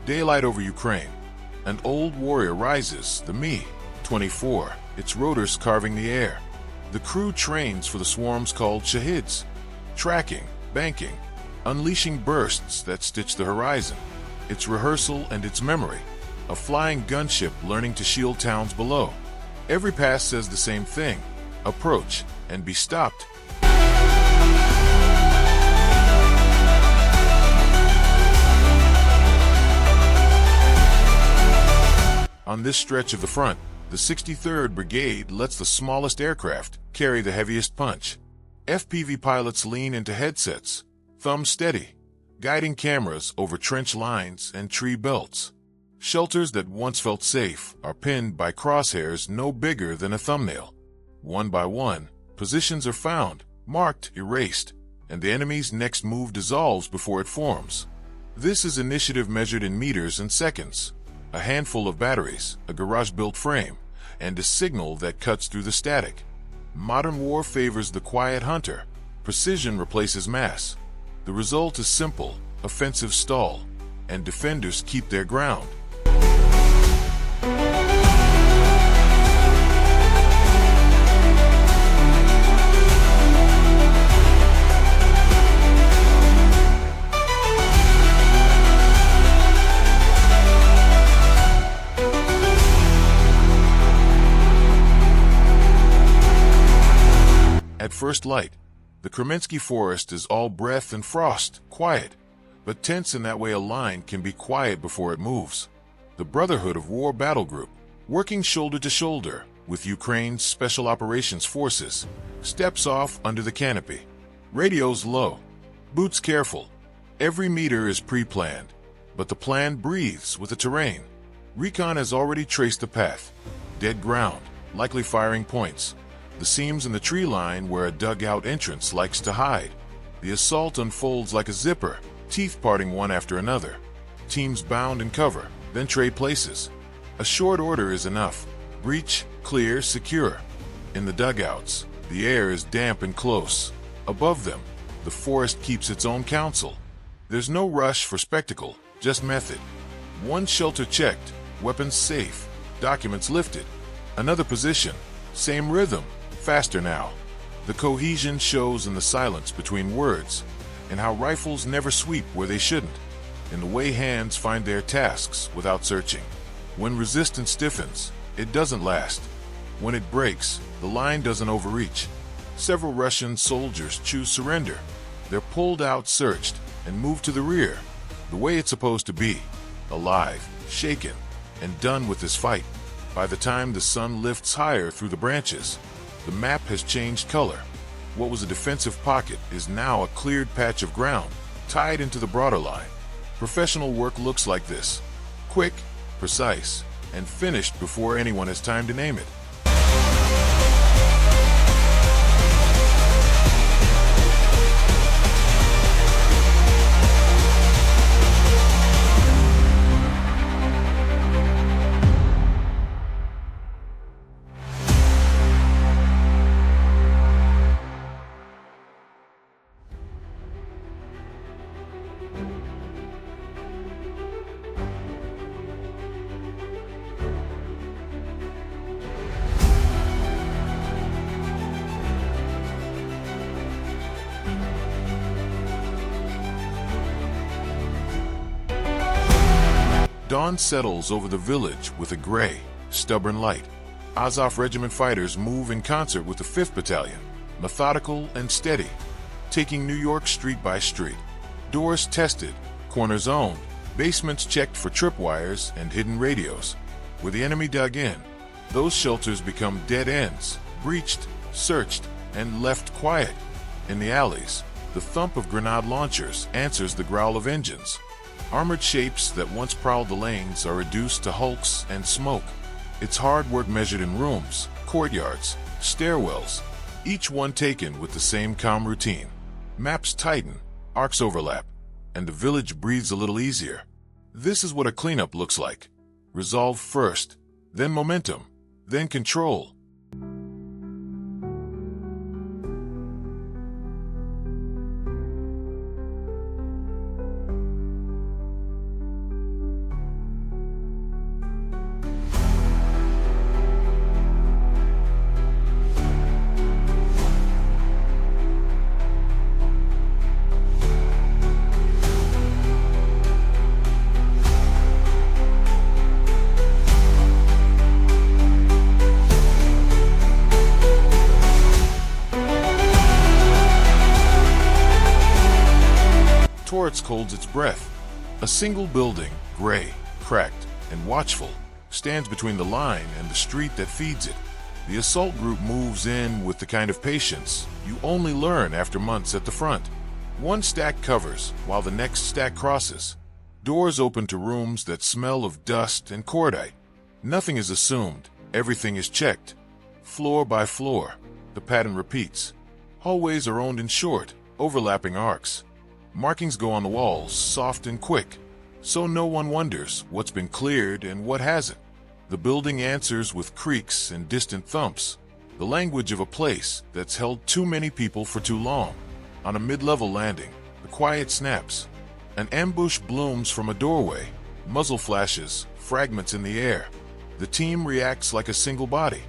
Daylight over Ukraine. An old warrior rises, the Mi-24, its rotors carving the air. The crew trains for the swarms called shahids, tracking, banking, unleashing bursts that stitch the horizon. Its rehearsal and its memory. A flying gunship learning to shield towns below. Every pass says the same thing. Approach and be stopped. On this stretch of the front, the 63rd Brigade lets the smallest aircraft carry the heaviest punch. FPV pilots lean into headsets, thumbs steady, guiding cameras over trench lines and tree belts. Shelters that once felt safe are pinned by crosshairs no bigger than a thumbnail. One by one, positions are found, marked, erased, and the enemy's next move dissolves before it forms. This is initiative measured in meters and seconds. A handful of batteries, a garage-built frame, and a signal that cuts through the static. Modern war favors the quiet hunter. Precision replaces mass. The result is simple: offensive stall, and defenders keep their ground. At first light, the Kremensky forest is all breath and frost, quiet, but tense in that way a line can be quiet before it moves. The Brotherhood of War Battle Group, working shoulder to shoulder with Ukraine's Special Operations Forces, steps off under the canopy. Radios low, boots careful. Every meter is pre-planned, but the plan breathes with the terrain. Recon has already traced the path. Dead ground, likely firing points. The seams in the tree line where a dugout entrance likes to hide. The assault unfolds like a zipper, teeth parting one after another. Teams bound in cover, then trade places. A short order is enough. Breach, clear, secure. In the dugouts, the air is damp and close. Above them, the forest keeps its own counsel. There's no rush for spectacle, just method. One shelter checked, weapons safe, documents lifted. Another position, same rhythm. Faster now. The cohesion shows in the silence between words, and how rifles never sweep where they shouldn't, in the way hands find their tasks without searching. When resistance stiffens, it doesn't last. When it breaks, the line doesn't overreach. Several Russian soldiers choose surrender. They're pulled out, searched, and moved to the rear, the way it's supposed to be, alive, shaken, and done with this fight. By the time the sun lifts higher through the branches, the map has changed color. What was a defensive pocket is now a cleared patch of ground, tied into the broader line. Professional work looks like this: quick, precise, and finished before anyone has time to name it. Dawn settles over the village with a gray, stubborn light. Azov Regiment fighters move in concert with the 5th Battalion, methodical and steady, taking New York street by street. Doors tested, corners owned, basements checked for tripwires and hidden radios. Where the enemy dug in, those shelters become dead ends, breached, searched, and left quiet. In the alleys, the thump of grenade launchers answers the growl of engines. Armored shapes that once prowled the lanes are reduced to hulks and smoke. It's hard work measured in rooms, courtyards, stairwells, each one taken with the same calm routine. Maps tighten, arcs overlap, and the village breathes a little easier. This is what a cleanup looks like. Resolve first, then momentum, then control. holds its breath. A single building, gray, cracked, and watchful, stands between the line and the street that feeds it. The assault group moves in with the kind of patience you only learn after months at the front. One stack covers while the next stack crosses. Doors open to rooms that smell of dust and cordite. Nothing is assumed, everything is checked. Floor by floor, the pattern repeats. Hallways are owned in short, overlapping arcs. Markings go on the walls, soft and quick, so no one wonders what's been cleared and what hasn't. The building answers with creaks and distant thumps, the language of a place that's held too many people for too long. On a mid-level landing, the quiet snaps. An ambush blooms from a doorway, muzzle flashes, fragments in the air. The team reacts like a single body.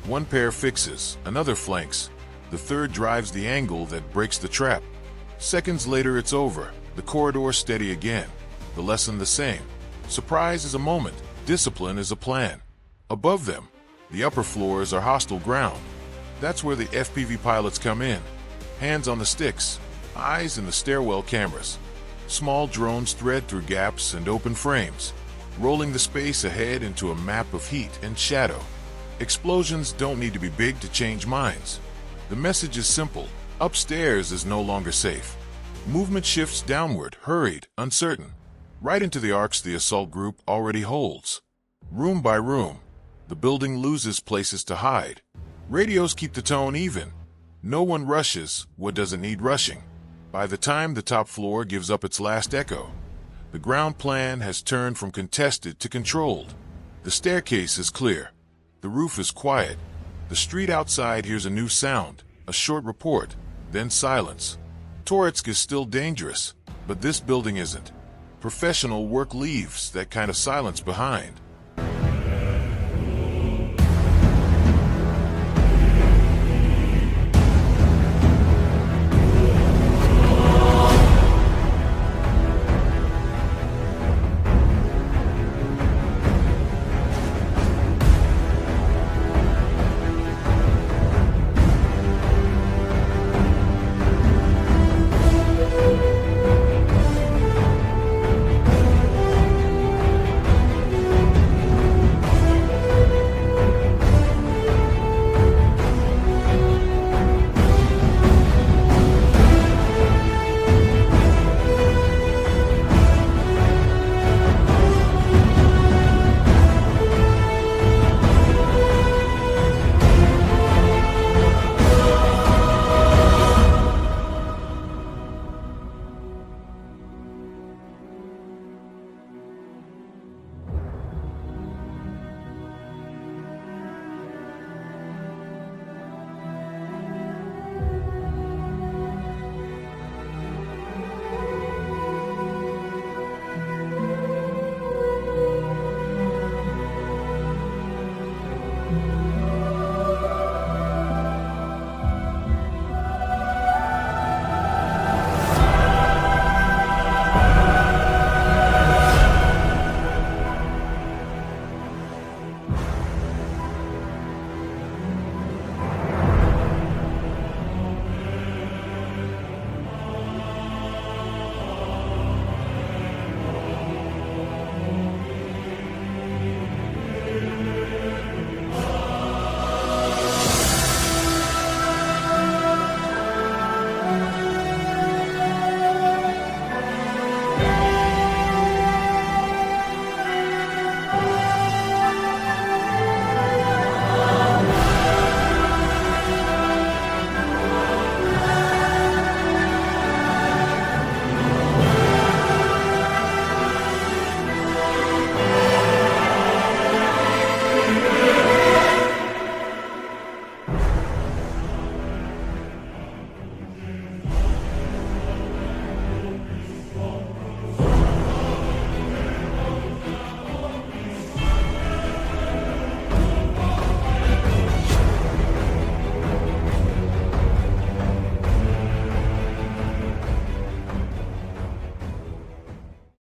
One pair fixes, another flanks. The third drives the angle that breaks the trap. Seconds later it's over, the corridor steady again. The lesson the same. Surprise is a moment, discipline is a plan. Above them, the upper floors are hostile ground. That's where the FPV pilots come in. Hands on the sticks, eyes in the stairwell cameras. Small drones thread through gaps and open frames, rolling the space ahead into a map of heat and shadow. Explosions don't need to be big to change minds. The message is simple. Upstairs is no longer safe. Movement shifts downward, hurried, uncertain, right into the arcs the assault group already holds. Room by room, the building loses places to hide. Radios keep the tone even. No one rushes what doesn't need rushing. By the time the top floor gives up its last echo, the ground plan has turned from contested to controlled. The staircase is clear. The roof is quiet. The street outside hears a new sound, a short report, then silence. Toretsk is still dangerous, but this building isn't. Professional work leaves that kind of silence behind.